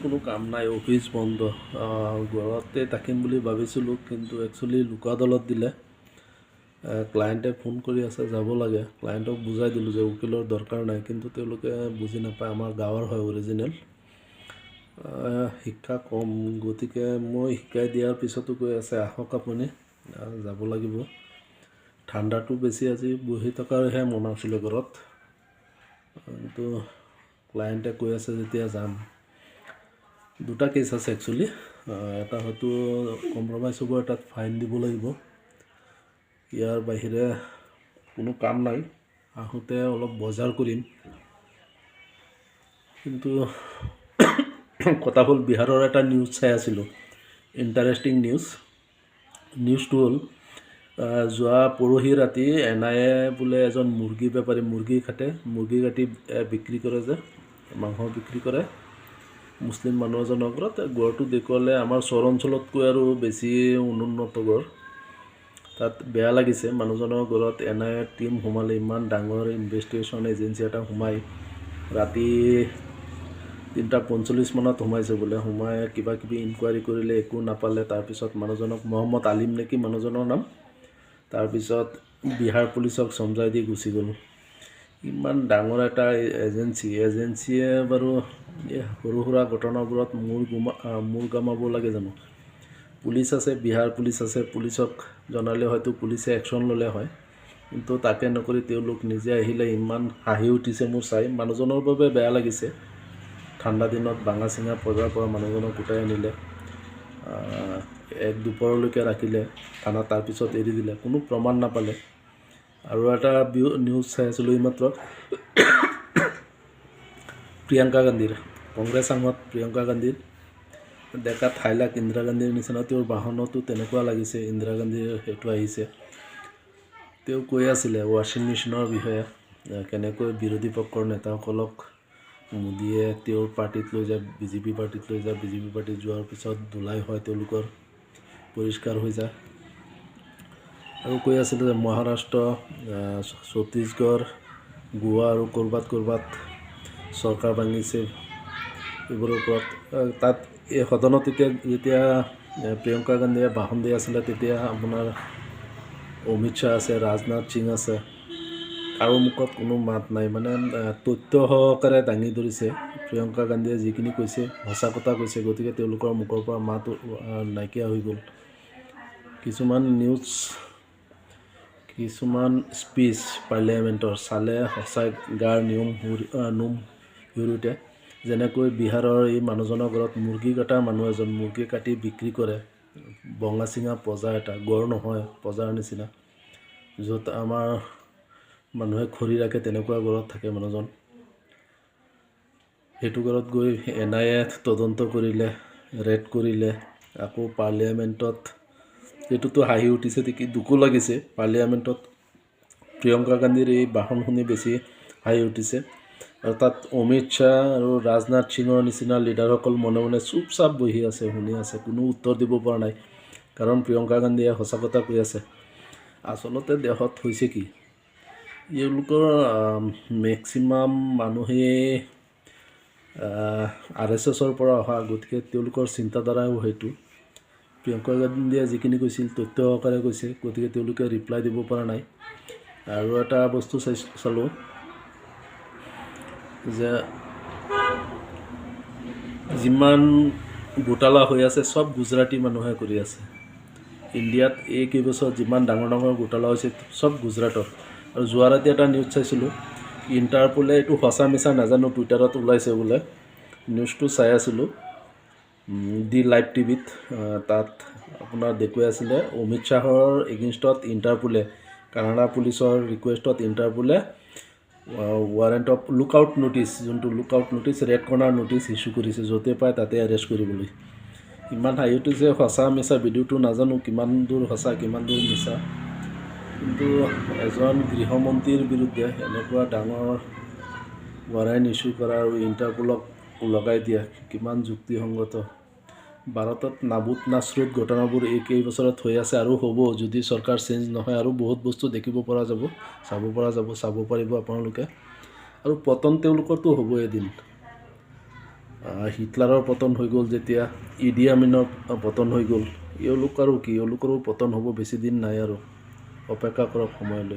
কোনো কাম নাই, অফিচ বন্ধ। ঘৰতে থাকিম বুলি ভাবিছিলোঁ, কিন্তু একচুৱেলি লুকা দলত দিলে। ক্লায়েণ্টে ফোন কৰি আছে, যাব লাগে। ক্লায়েণ্টক বুজাই দিলোঁ যে উকিলৰ দৰকাৰ নাই, কিন্তু তেওঁলোকে বুজি নাপায়। আমাৰ গাঁৱৰ হয় অৰিজিনেল। শিক্ষা কম, গতিকে মই শিকাই দিয়াৰ পিছতো কৈ আছে আহক আপুনি, যাব লাগিব। ঠাণ্ডাটো বেছি, আজি বহি থকাৰহে মন আছিলে ঘৰত, কিন্তু ক্লায়েণ্টে কৈ আছে যেতিয়া যাম। দুটা কেছ আছে একচুৱেলি। এটা হয়তো কম্প্ৰমাইজ হ'ব, এটাত ফাইন দিব লাগিব। ইয়াৰ বাহিৰে কোনো কাম নাই। আহোঁতে অলপ বজাৰ কৰিম, কিন্তু কথা হ'ল বিহাৰৰ এটা নিউজ চাই আছিলোঁ, ইণ্টাৰেষ্টিং নিউজটো হ'ল যোৱা পৰহি ৰাতি NIA বোলে এজন মুৰ্গী বেপাৰী, মুৰ্গী কাটি বিক্ৰী কৰে, যে মাংস বিক্ৰী কৰে মুছলিম মানুহ এজনৰ ঘৰত। গড়টো দেখুৱালে আমাৰ চহৰ অঞ্চলতকৈ আৰু বেছি অনুন্নত গড়। তাত বেয়া লাগিছে, মানুহজনৰ ঘৰত NIA টীম সোমালে, ইমান ডাঙৰ ইনভেষ্টিগেশ্যন এজেঞ্চি এটা সোমাই ৰাতি 3:45 মানত সোমাইছে বোলে। সোমাই কিবা কিবি ইনকুৱাৰী কৰিলে, একো নাপালে। তাৰপিছত মানুহজনক মহম্মদ আলিম নেকি মানুহজনৰ নাম, তাৰপিছত বিহাৰ পুলিচক চমজাই দি গুচি গ'ল। ইমান ডাঙৰ এটা এজেঞ্চিয়ে বাৰু সৰু সুৰা ঘটনাবোৰত মূৰ গমাব লাগে জানো? পুলিচ আছে, বিহাৰ পুলিচ আছে, পুলিচক জনালে হয়তো পুলিচে একশ্যন ল'লে হয়, কিন্তু তাকে নকৰি তেওঁলোক নিজে আহিলে। ইমান হাঁহি উঠিছে মোৰ চাই, মানুহজনৰ বাবে বেয়া লাগিছে। ঠাণ্ডা দিনত ভাঙা চিঙা বজাৰ পৰা মানুহজনক গোটাই আনিলে, 1-2পৰলৈকে ৰাখিলে থানাত, তাৰপিছত এৰি দিলে, কোনো প্ৰমাণ নাপালে। আৰু এটা নিউজ চাই আছিলোঁ এইমাত্ৰ, প্ৰিয়ংকা গান্ধীৰ, কংগ্ৰেছ সাংসদ প্ৰিয়ংকা গান্ধীৰ দেখাত হাইলাক ইন্দিৰা গান্ধীৰ নিচিনা। তেওঁৰ বাহনতো তেনেকুৱা লাগিছে, ইন্দিৰা গান্ধীৰ সেইটো আহিছে। তেওঁ কৈ আছিলে ৱাশ্বিং মেচিনৰ বিষয়ে, কেনেকৈ বিৰোধী পক্ষৰ নেতাসকলক মোদীয়ে তেওঁৰ পাৰ্টিত লৈ যায়, BJP পাৰ্টিত লৈ যায়। BJP পাৰ্টিত যোৱাৰ পিছত ধুলাই হয়, তেওঁলোকৰ পৰিষ্কাৰ হৈ যায়। আৰু কৈ আছিলে যে মহাৰাষ্ট্ৰ, ছত্তীশগড়, গোৱা আৰু ক'ৰবাত চৰকাৰ ভাঙিছে, এইবোৰৰ ওপৰত। তাত এই সদনত যেতিয়া প্ৰিয়ংকা গান্ধীয়ে ভাষণ দি আছিলে, তেতিয়া আপোনাৰ অমিত শ্বাহ আছে, ৰাজনাথ সিং আছে, কাৰো মুখত কোনো মাত নাই। মানে তথ্য সহকাৰে দাঙি ধৰিছে। প্ৰিয়ংকা গান্ধীয়ে যিখিনি কৈছে সঁচা কথা কৈছে, গতিকে তেওঁলোকৰ মুখৰ পৰা মাত নাইকিয়া হৈ গ'ল। কিছুমান স্পীচ পাৰ্লিয়ামেণ্টৰ চালে সঁচাই গাৰ নোম শিয়ৰি উঠে। যেনেকৈ বিহাৰৰ এই মানুহজনৰ ঘৰত মুৰ্গী কটা মানুহ এজন, মুৰ্গী কাটি বিক্ৰী কৰে, বঙা চিঙা পজা এটা, গড় নহয় পজাৰ নিচিনা, য'ত আমাৰ মানুহে খৰি ৰাখে, তেনেকুৱা ঘৰত থাকে মানুহজন। সেইটো ঘৰত গৈ NIA তদন্ত কৰিলে, ৰেড কৰিলে। আকৌ পাৰ্লিয়ামেণ্টত, এইটোতো হাঁহি উঠিছে, দেখি দুখো লাগিছে। পাৰ্লিয়ামেণ্টত প্ৰিয়ংকা গান্ধীৰ এই ভাষণ শুনি বেছি হাঁহি উঠিছে। আৰু তাত অমিত শ্বাহ আৰু ৰাজনাথ সিঙৰ নিচিনা লিডাৰসকল মনে মনে চুপচাপ বহি আছে, শুনি আছে, কোনো উত্তৰ দিব পৰা নাই। কাৰণ প্ৰিয়ংকা গান্ধীয়ে সঁচা কথা কৈ আছে। আচলতে দেশত হৈছে কি, এওঁলোকৰ মেক্সিমাম মানুহেই RSSৰ পৰা অহা, গতিকে তেওঁলোকৰ চিন্তাধাৰাও সেইটো। প্ৰিয়ংকা গান্ধীয়ে যিখিনি কৈছিল তথ্য সহকাৰে কৈছে, গতিকে তেওঁলোকে ৰিপ্লাই দিব পৰা নাই। আৰু এটা বস্তু চালোঁ যে যিমান ঘোটালা হৈ আছে চব গুজৰাটী মানুহে কৰি আছে। ইণ্ডিয়াত এই কেইবছৰত যিমান ডাঙৰ ঘোটালা হৈছে চব গুজৰাটৰ। আৰু যোৱা ৰাতি এটা নিউজ চাইছিলোঁ, ইণ্টাৰপ'লে, এইটো সঁচা মিছা নাজানো, টুইটাৰত ওলাইছে বোলে, নিউজটো চাই আছিলোঁ দি লাইভ টিভিত। তাত আপোনাৰ দেখুৱাই আছিলে অমিত শ্বাহৰ এগেইনষ্টত ইণ্টাৰপ'লে, কানাডা পুলিচৰ ৰিকুৱেষ্টত ইণ্টাৰপ'লে ৱাৰেণ্ট অফ লুকআউট ন'টিছ, যোনটো lookout notice, red corner notice issue কৰিছে, য'তে পায় তাতে এৰেষ্ট কৰিবলৈ। ইমান হাঁহি উঠিছে। সঁচা মিছা ভিডিঅ'টো নাজানো কিমান দূৰ সঁচা কিমান দূৰ মিছা, কিন্তু এজন গৃহমন্ত্ৰীৰ বিৰুদ্ধে এনেকুৱা ডাঙৰ ৱাৰেণ্ট ইছ্যু কৰা আৰু ইণ্টাৰপ'লক লগাই দিয়া কিমান যুক্তিসংগত। ভাৰতত নাবুদ নাচৰুদ ঘটনাবোৰ এই কেইবছৰত হৈ আছে আৰু হ'ব, যদি চৰকাৰ চেঞ্জ নহয়। আৰু বহুত বস্তু দেখিব পৰা যাব, চাব পাৰিব আপোনালোকে। আৰু পতন তেওঁলোকৰতো হ'ব এদিন। হিটলাৰৰ পতন হৈ গ'ল যেতিয়া, ইডি আমিনৰ পতন হৈ গ'ল, এওঁলোক আৰু কি, এওঁলোকৰো পতন হ'ব বেছি দিন নাই আৰু, অপেক্ষা কৰক সময়লৈ।